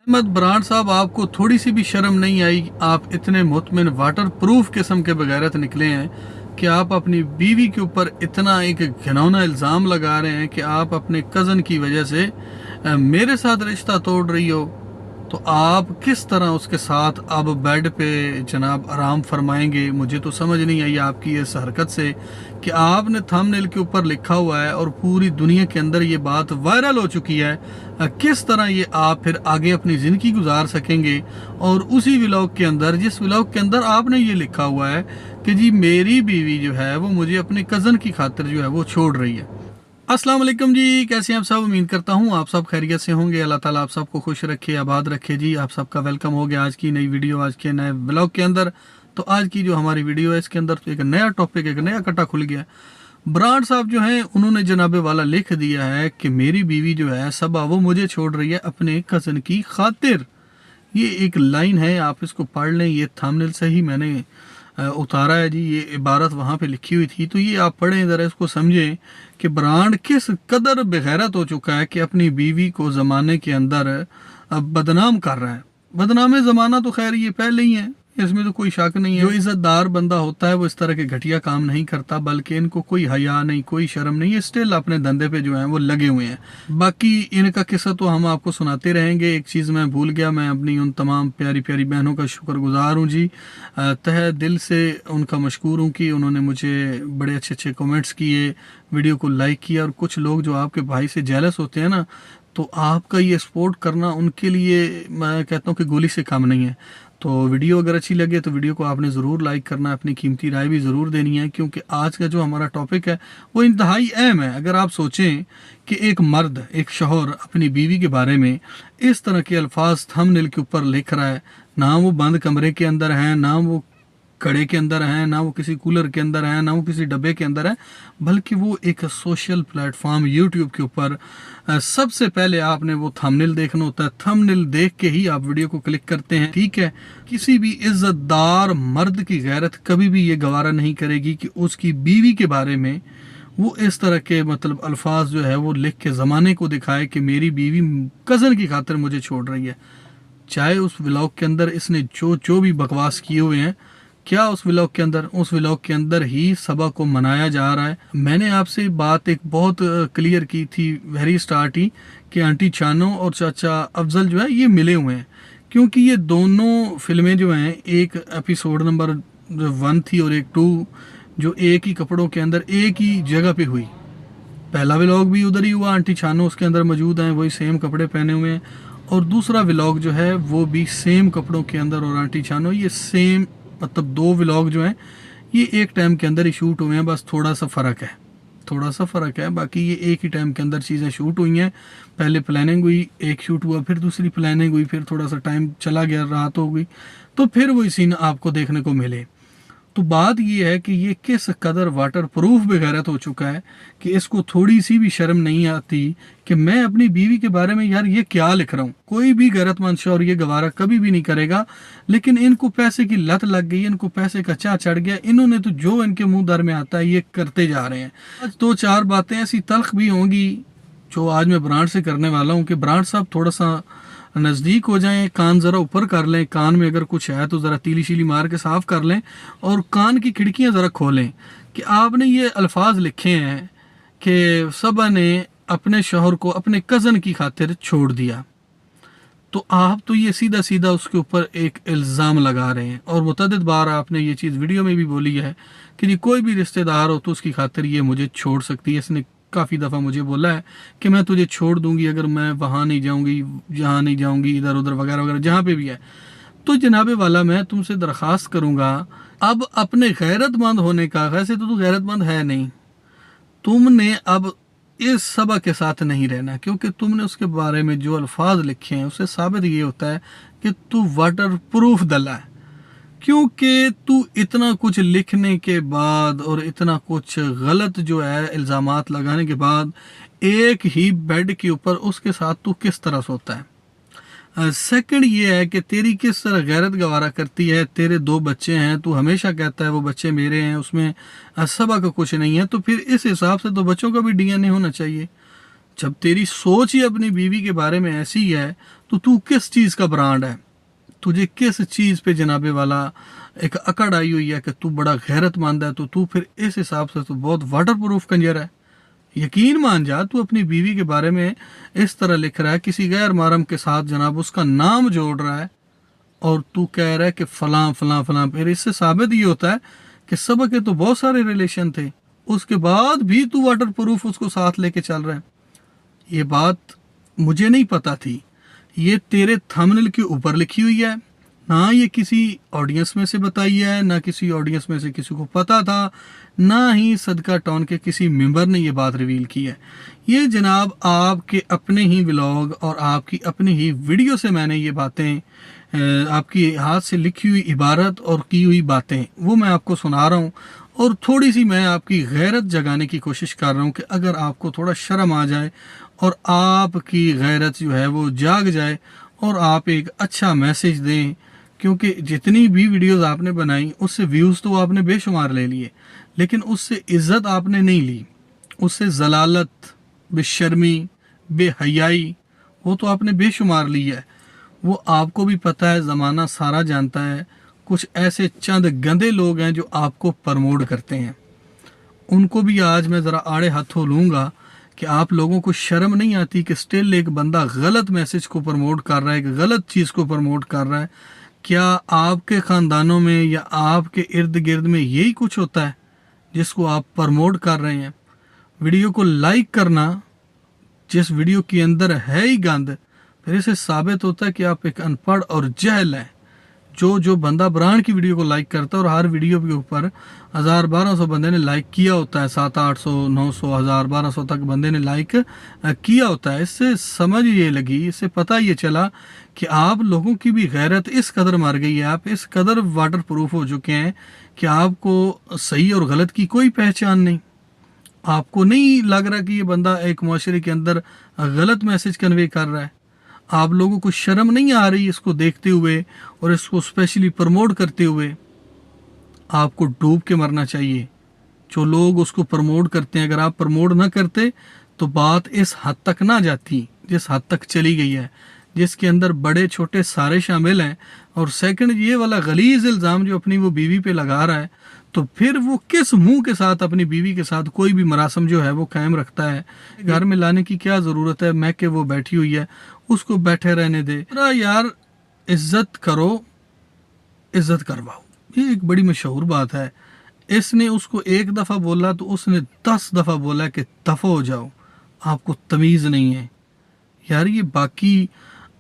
अहमद बराड़ साहब, आपको थोड़ी सी भी शर्म नहीं आई? आप इतने मुतमिन वाटर प्रूफ किस्म के बगैरत निकले हैं कि आप अपनी बीवी के ऊपर इतना एक घिनौना इल्ज़ाम लगा रहे हैं कि आप अपने कज़न की वजह से मेरे साथ रिश्ता तोड़ रही हो। तो आप किस तरह उसके साथ अब बेड पे जनाब आराम फरमाएंगे? मुझे तो समझ नहीं आई आपकी इस हरकत से कि आपने थंबनेल के ऊपर लिखा हुआ है और पूरी दुनिया के अंदर ये बात वायरल हो चुकी है। किस तरह ये आप फिर आगे अपनी ज़िंदगी गुजार सकेंगे? और उसी व्लॉग के अंदर, जिस व्लॉग के अंदर आपने ये लिखा हुआ है कि जी मेरी बीवी जो है वो मुझे अपने कज़न की खातिर जो है वो छोड़ रही है। अस्सलाम वालेकुम जी, कैसे हैं आप सब? उम्मीद करता हूँ आप सब खैरियत से होंगे। अल्लाह ताला आप सबको खुश रखे, आबाद रखे जी। आप सबका वेलकम हो गया आज की नई वीडियो, आज के नए ब्लॉग के अंदर। तो आज की जो हमारी वीडियो है इसके अंदर तो एक नया टॉपिक, एक नया कट्टा खुल गया। बराड़ साहब जो हैं उन्होंने जनाबे वाला लिख दिया है कि मेरी बीवी जो है सबा वो मुझे छोड़ रही है अपने कज़न की खातिर। ये एक लाइन है, आप इसको पढ़ लें। ये थंबनेल से ही मैंने उतारा है जी, ये इबारत वहाँ पे लिखी हुई थी। तो ये आप पढ़ें ज़रा, इसको समझें कि ब्रांड किस कदर बेगैरत हो चुका है कि अपनी बीवी को ज़माने के अंदर अब बदनाम कर रहा है। बदनाम ज़माना तो खैर ये पहले ही है, इसमें तो कोई शक नहीं है। जो इज्जतदार बंदा होता है वो इस तरह के घटिया काम नहीं करता, बल्कि इनको कोई हया नहीं, कोई शर्म नहीं, ये स्टिल अपने धंधे पे जो है वो लगे हुए हैं। बाकी इनका किस्सा तो हम आपको सुनाते रहेंगे। एक चीज़ मैं भूल गया, मैं अपनी उन तमाम प्यारी प्यारी बहनों का शुक्रगुजार हूँ जी, तहे दिल से उनका मशकूर हूँ कि उन्होंने मुझे बड़े अच्छे अच्छे कमेंट्स किए, वीडियो को लाइक किया। और कुछ लोग जो आपके भाई से जेलस होते हैं ना, तो आपका ये सपोर्ट करना उनके लिए मैं कहता हूँ कि गोली से कम नहीं है। तो वीडियो अगर अच्छी लगे तो वीडियो को आपने ज़रूर लाइक करना है, अपनी कीमती राय भी ज़रूर देनी है, क्योंकि आज का जो हमारा टॉपिक है वो इंतहाई अहम है। अगर आप सोचें कि एक मर्द, एक शौहर अपनी बीवी के बारे में इस तरह के अल्फाज थंबनेल के ऊपर लिख रहा है, ना वो बंद कमरे के अंदर है, ना वो कड़े के अंदर है, ना वो किसी कूलर के अंदर है, ना वो किसी डब्बे के अंदर है, बल्कि वो एक सोशल प्लेटफॉर्म यूट्यूब के ऊपर सबसे पहले आपने वो थंबनेल देखना होता है। थंबनेल देख के ही आप वीडियो को क्लिक करते हैं, ठीक है। किसी भी इज्जतदार मर्द की गैरत कभी भी ये गवारा नहीं करेगी कि उसकी बीवी के बारे में वो इस तरह के मतलब अल्फाज जो है वो लिख के ज़माने को दिखाए कि मेरी बीवी कज़न की खातिर मुझे छोड़ रही है। चाहे उस व्लॉग के अंदर इसने जो जो भी बकवास किए हुए हैं, क्या उस व्लॉग के अंदर, उस व्लॉग के अंदर ही सबा को मनाया जा रहा है। मैंने आपसे बात एक बहुत क्लियर की थी वेरी स्टार्ट ही कि आंटी चानो और चाचा अफजल जो है ये मिले हुए हैं, क्योंकि ये दोनों फिल्में जो हैं, एक एपिसोड नंबर 1 थी और एक 2, जो एक ही कपड़ों के अंदर एक ही जगह पे हुई। पहला व्लॉग भी उधर ही हुआ, आंटी छानो उसके अंदर मौजूद हैं, वही सेम कपड़े पहने हुए हैं। और दूसरा व्लॉग जो है वो भी सेम कपड़ों के अंदर और आंटी छानो, ये सेम मतलब 2 व्लॉग जो हैं ये एक टाइम के अंदर ही शूट हुए हैं। बस थोड़ा सा फ़र्क है, थोड़ा सा फ़र्क है, बाकी ये एक ही टाइम के अंदर चीज़ें शूट हुई हैं। पहले प्लानिंग हुई, एक शूट हुआ, फिर दूसरी प्लानिंग हुई, फिर थोड़ा सा टाइम चला गया, रात हो गई, तो फिर वही सीन आपको देखने को मिले। तो बात ये है कि ये किस कदर वाटर प्रूफ बेगैरत हो चुका है कि इसको थोड़ी सी भी शर्म नहीं आती कि मैं अपनी बीवी के बारे में यार ये क्या लिख रहा हूँ। कोई भी गैरतमंद शौहर ये गवारा कभी भी नहीं करेगा, लेकिन इनको पैसे की लत लग गई, इनको पैसे का चाह चढ़ गया, इन्होंने तो जो इनके मुंह दर में आता है ये करते जा रहे हैं। आज 2-4 बातें ऐसी तल्ख भी होंगी जो आज मैं ब्रांड से करने वाला हूँ कि ब्रांड साहब थोड़ा सा नज़दीक हो जाएं, कान ज़रा ऊपर कर लें, कान में अगर कुछ है तो ज़रा तीली शीली मार के साफ़ कर लें, और कान की खिड़कियां ज़रा खोलें कि आपने ये अल्फाज लिखे हैं कि सबा ने अपने शौहर को अपने कज़न की खातिर छोड़ दिया। तो आप तो ये सीधा सीधा उसके ऊपर एक इल्ज़ाम लगा रहे हैं, और मुतअद्दिद बार आपने ये चीज़ वीडियो में भी बोली है कि जी कोई भी रिश्तेदार हो तो उसकी खातिर ये मुझे छोड़ सकती है। इसने काफ़ी दफ़ा मुझे बोला है कि मैं तुझे छोड़ दूंगी अगर मैं वहाँ नहीं जाऊँगी, जहाँ नहीं जाऊँगी, इधर उधर वगैरह वगैरह, जहाँ पे भी है। तो जनाबे वाला मैं तुमसे दरख्वास्त करूँगा अब अपने गैरतमंद होने का, वैसे तो तू गैरतमंद है नहीं, तुमने अब इस सबा के साथ नहीं रहना, क्योंकि तुमने उसके बारे में जो अल्फाज लिखे हैं उससे साबित ये होता है कि तू वाटर प्रूफ दला है। क्योंकि तू इतना कुछ लिखने के बाद और इतना कुछ गलत जो है इल्ज़ामात लगाने के बाद एक ही बेड के ऊपर उसके साथ तू किस तरह सोता है। सेकंड ये है कि तेरी किस तरह गैरत गवारा करती है। तेरे 2 बच्चे हैं, तू हमेशा कहता है वो बच्चे मेरे हैं, उसमें सबा का कुछ नहीं है, तो फिर इस हिसाब से तो बच्चों का भी डीएनए होना चाहिए। जब तेरी सोच ही अपनी बीवी के बारे में ऐसी है तो तू किस चीज़ का ब्रांड है? तुझे किस चीज़ पे जनाबे वाला एक अकड़ आई हुई है कि तू बड़ा गैरतमंद है, तो तू फिर इस हिसाब से तो बहुत वाटर प्रूफ कंजर है। यकीन मान जा, तू अपनी बीवी के बारे में इस तरह लिख रहा है, किसी गैर महरम के साथ जनाब उसका नाम जोड़ रहा है और तू कह रहा है कि फलां फलां फलां। फिर इससे साबित ये होता है कि सबक के तो बहुत सारे रिलेशन थे, उसके बाद भी तू वाटर प्रूफ उसको साथ लेके चल रहा है। ये बात मुझे नहीं पता थी, ये तेरे थंबनेल के ऊपर लिखी हुई है, ना ये किसी ऑडियंस में से बताई है, ना किसी ऑडियंस में से किसी को पता था, ना ही सदका टाउन के किसी मेंबर ने ये बात रिवील की है। ये जनाब आपके अपने ही व्लॉग और आपकी अपनी ही वीडियो से मैंने ये बातें, आपकी हाथ से लिखी हुई इबारत और की हुई बातें वो मैं आपको सुना रहा हूँ। और थोड़ी सी मैं आपकी गैरत जगाने की कोशिश कर रहा हूँ कि अगर आपको थोड़ा शर्म आ जाए और आपकी गैरत जो है वो जाग जाए और आप एक अच्छा मैसेज दें। क्योंकि जितनी भी वीडियोस आपने बनाई उससे व्यूज़ तो आपने बेशुमार ले लिए, लेकिन उससे इज़्ज़त आपने नहीं ली, उससे जलालत, बेशर्मी, बेहयाई वो तो आपने बेशुमार ली है। वो आपको भी पता है, ज़माना सारा जानता है। कुछ ऐसे चंद गंदे लोग हैं जो आपको प्रमोट करते हैं, उनको भी आज मैं ज़रा आड़े हाथों लूँगा कि आप लोगों को शर्म नहीं आती कि स्टिल एक बंदा गलत मैसेज को प्रमोट कर रहा है, एक गलत चीज़ को प्रमोट कर रहा है। क्या आपके ख़ानदानों में या आपके इर्द गिर्द में यही कुछ होता है जिसको आप प्रमोट कर रहे हैं? वीडियो को लाइक करना जिस वीडियो के अंदर है ही गंद, फिर इससे साबित होता है कि आप एक अनपढ़ और जहल हैं। जो बंदा ब्रांड की वीडियो को लाइक करता है और हर वीडियो के ऊपर 1000-1200 बंदे ने लाइक किया होता है, 700-800-900 1000-1200 तक बंदे ने लाइक किया होता है, इससे समझ ये लगी, इससे पता ये चला कि आप लोगों की भी गैरत इस कदर मर गई है, आप इस कदर वाटर प्रूफ हो चुके हैं कि आपको सही और गलत की कोई पहचान नहीं। आपको नहीं लग रहा कि ये बंदा एक मुआशरे के अंदर गलत मैसेज कन्वे कर रहा है। आप लोगों को शर्म नहीं आ रही इसको देखते हुए और इसको स्पेशली प्रमोट करते हुए? आपको डूब के मरना चाहिए। जो लोग उसको प्रमोट करते हैं, अगर आप प्रमोट ना करते तो बात इस हद तक ना जाती जिस हद तक चली गई है, जिसके अंदर बड़े छोटे सारे शामिल हैं। और सेकंड, ये वाला गलीज इल्ज़ाम जो अपनी वो बीवी पे लगा रहा है, तो फिर वो किस मुंह के साथ अपनी बीवी के साथ कोई भी मरासम जो है वो कायम रखता है? घर में लाने की क्या ज़रूरत है? मैं कि वो बैठी हुई है, उसको बैठे रहने दे। यार इज्जत करो, इज्जत करवाओ, ये एक बड़ी मशहूर बात है। इसने उसको एक दफ़ा बोला तो उसने 10 दफ़ा बोला कि दफ़ा हो जाओ, आपको तमीज़ नहीं है। यार ये बाकी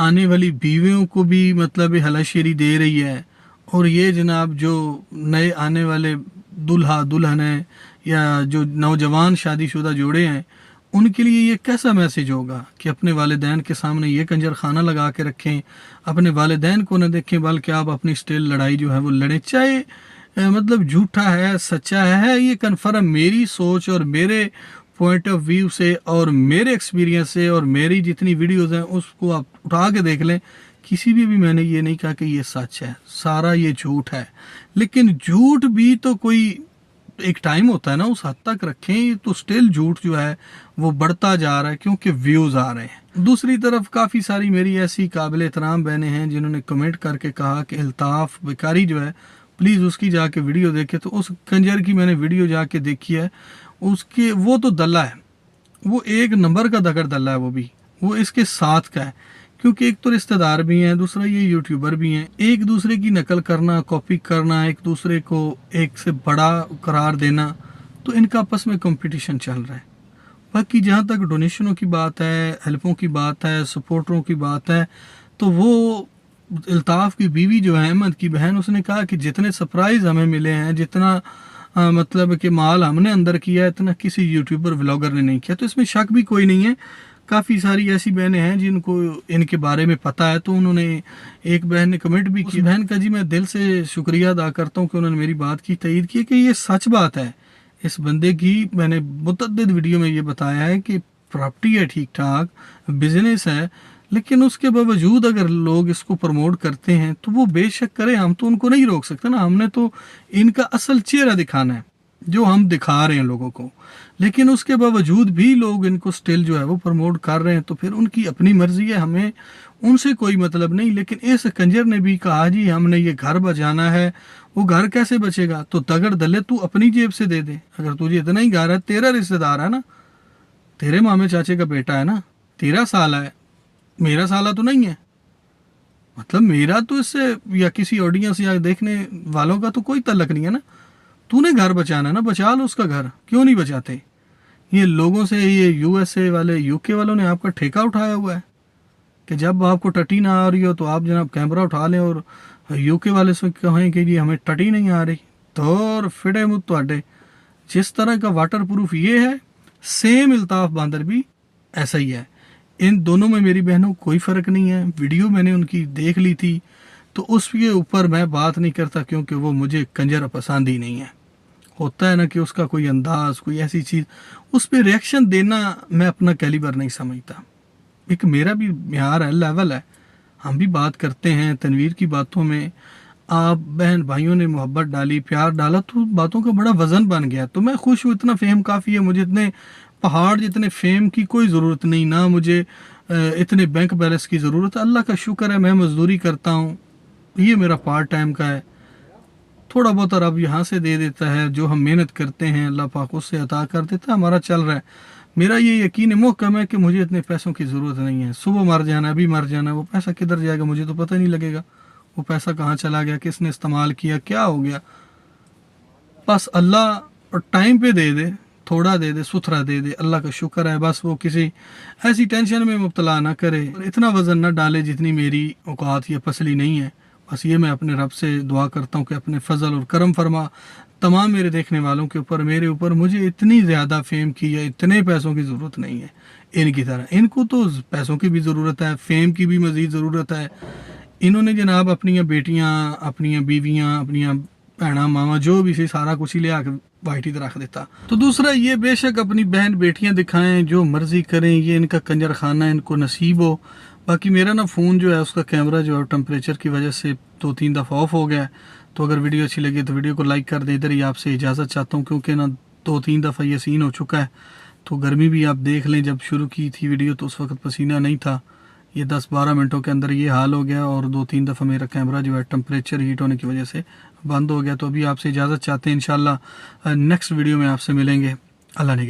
आने वाली बीवियों को भी मतलब हलाशेरी दे रही है, और ये जनाब जो नए आने वाले दुल्हा दुल्हन हैं या जो नौजवान शादीशुदा जोड़े हैं, उनके लिए ये कैसा मैसेज होगा कि अपने वालिदैन के सामने ये कंजर खाना लगा के रखें, अपने वालिदैन को न देखें, बल्कि आप अपनी स्टिल लड़ाई जो है वो लड़ें। चाहे मतलब झूठा है सच्चा है, ये कन्फर्म मेरी सोच और मेरे पॉइंट ऑफ व्यू से और मेरे एक्सपीरियंस से और मेरी जितनी वीडियोस हैं उसको आप उठा के देख लें। किसी भी मैंने ये नहीं कहा कि ये सच है, सारा ये झूठ है। लेकिन झूठ भी तो कोई एक टाइम होता है ना, उस हद तक रखें। तो स्टिल झूठ जो है वो बढ़ता जा रहा है क्योंकि व्यूज़ आ रहे हैं। दूसरी तरफ काफ़ी सारी मेरी ऐसी काबिल एहतराम बहनें हैं जिन्होंने कमेंट करके कहा कि अल्ताफ़ बेकारी जो है प्लीज़ उसकी जाके वीडियो देखे। तो उस कंजर की मैंने वीडियो जाके देखी है, उसके वो तो दल्ला है, वो एक नंबर का दगड़ दल्ला है। वो इसके साथ का है, क्योंकि एक तो रिश्तेदार भी हैं, दूसरा ये यूट्यूबर भी हैं। एक दूसरे की नकल करना, कॉपी करना, एक दूसरे को एक से बड़ा करार देना, तो इनका आपस में कंपटीशन चल रहा है। बाकी जहाँ तक डोनेशनों की बात है, हेल्पों की बात है, सपोर्टरों की बात है, तो वो अल्ताफ़ की बीवी जो है, अहमद की बहन, उसने कहा कि जितने सरप्राइज़ हमें मिले हैं, जितना मतलब कि माल हमने अंदर किया, इतना किसी यूट्यूबर व्लॉगर ने नहीं किया। तो इसमें शक भी कोई नहीं है। काफ़ी सारी ऐसी बहनें हैं जिनको इनके बारे में पता है। तो उन्होंने, एक बहन ने कमेंट भी की, बहन का जी मैं दिल से शुक्रिया अदा करता हूँ कि उन्होंने मेरी बात की तईद की कि ये सच बात है। इस बंदे की मैंने मुतअद्दिद वीडियो में ये बताया है कि प्रॉपर्टी है, ठीक ठाक बिजनेस है, लेकिन उसके बावजूद अगर लोग इसको प्रमोट करते हैं तो वो बेशक करें, हम तो उनको नहीं रोक सकते ना। हमने तो इनका असल चेहरा दिखाना है। जो हम दिखा रहे हैं लोगों को, लेकिन उसके बावजूद भी लोग इनको स्टिल जो है वो प्रमोट कर रहे हैं। तो फिर उनकी अपनी मर्जी है, हमें उनसे कोई मतलब नहीं। लेकिन इस कंजर ने भी कहा जी हमने ये घर बचाना है। वो घर कैसे बचेगा? तो तगड़ दले तू अपनी जेब से दे दे। अगर तुझे इतना ही घर है, तेरा रिश्तेदार है ना, तेरे मामे चाचे का बेटा है ना, तेरा साला है, मेरा साला तो नहीं है। मतलब मेरा तो इससे या किसी ऑडियंस या देखने वालों का तो कोई तल्लक नहीं है ना। तूने घर बचाना है ना, बचा लो उसका घर, क्यों नहीं बचाते? ये लोगों से, ये यूएसए वाले, यूके वालों ने आपका ठेका उठाया हुआ है कि जब आपको टटी ना आ रही हो तो आप जनाब कैमरा उठा लें और यूके वाले से कहें कि जी हमें टटी नहीं आ रही। तो फिडे मुत तुहाडे। जिस तरह का वाटर प्रूफ ये है, सेम इल्ताफ बांदर भी ऐसा ही है। इन दोनों में मेरी बहनों कोई फ़र्क नहीं है। वीडियो मैंने उनकी देख ली थी, तो उसके ऊपर मैं बात नहीं करता क्योंकि वो मुझे कंजर पसंद ही नहीं है। होता है ना कि उसका कोई अंदाज, कोई ऐसी चीज़, उस पर रिएक्शन देना मैं अपना कैलिबर नहीं समझता। एक मेरा भी म्यार है, लेवल है। हम भी बात करते हैं, तनवीर की बातों में आप बहन भाइयों ने मोहब्बत डाली, प्यार डाला, तो बातों का बड़ा वज़न बन गया। तो मैं खुश हूँ, इतना फेम काफ़ी है मुझे। इतने पहाड़ जितने फेम की कोई ज़रूरत नहीं, ना मुझे इतने बैंक बैलेंस की ज़रूरत है। अल्लाह का शुक्र है, मैं मज़दूरी करता हूँ, ये मेरा पार्ट टाइम का है। थोड़ा बहुत रब यहाँ से दे देता है, जो हम मेहनत करते हैं अल्लाह पाक उससे अता कर देता है, हमारा चल रहा है। मेरा ये यकीन मुहकम है कि मुझे इतने पैसों की ज़रूरत नहीं है। सुबह मर जाना, अभी मर जाना, वो पैसा किधर जाएगा मुझे तो पता नहीं लगेगा। वो पैसा कहाँ चला गया, किसने इस्तेमाल किया, क्या हो गया। बस अल्लाह और टाइम पे दे दे, थोड़ा दे दे, सुथरा दे दे, अल्लाह का शुक्र है। बस वो किसी ऐसी टेंशन में मुब्तला ना करे, इतना वज़न ना डाले जितनी मेरी औकात या पसली नहीं है। बस ये मैं अपने रब से दुआ करता हूँ कि अपने फजल और करम फरमा तमाम मेरे देखने वालों के ऊपर, मेरे ऊपर। मुझे इतनी ज़्यादा फेम की या इतने पैसों की ज़रूरत नहीं है इनकी तरह। इनको तो पैसों की भी ज़रूरत है, फेम की भी मज़ीद ज़रूरत है। इन्होंने जनाब अपनी बेटियां, अपनी बीवियां, अपनी भैना मामा जो भी सी सारा कुछ ही ले आकर वाइटी रख देता। तो दूसरा ये बेशक अपनी बहन बेटियां दिखाएं, जो मर्जी करें, ये इनका कंजर खाना इनको नसीब हो। बाकी मेरा ना फ़ोन जो है उसका कैमरा जो है टेम्परेचर की वजह से 2-3 दफ़ा ऑफ हो गया। तो अगर वीडियो अच्छी लगी तो वीडियो को लाइक कर दें। इधर ही आपसे इजाज़त चाहता हूँ क्योंकि ना 2-3 दफ़ा ये सीन हो चुका है। तो गर्मी भी आप देख लें, जब शुरू की थी वीडियो तो उस वक्त पसीना नहीं था। ये 10-12 मिनटों के अंदर ये हाल हो गया और 2-3 दफ़ा मेरा कैमरा जो है टेम्परेचर हीट होने की वजह से बंद हो गया। तो अभी आपसे इजाज़त चाहते हैं, इंशाल्लाह नेक्स्ट वीडियो में आपसे मिलेंगे। अल्लाह ने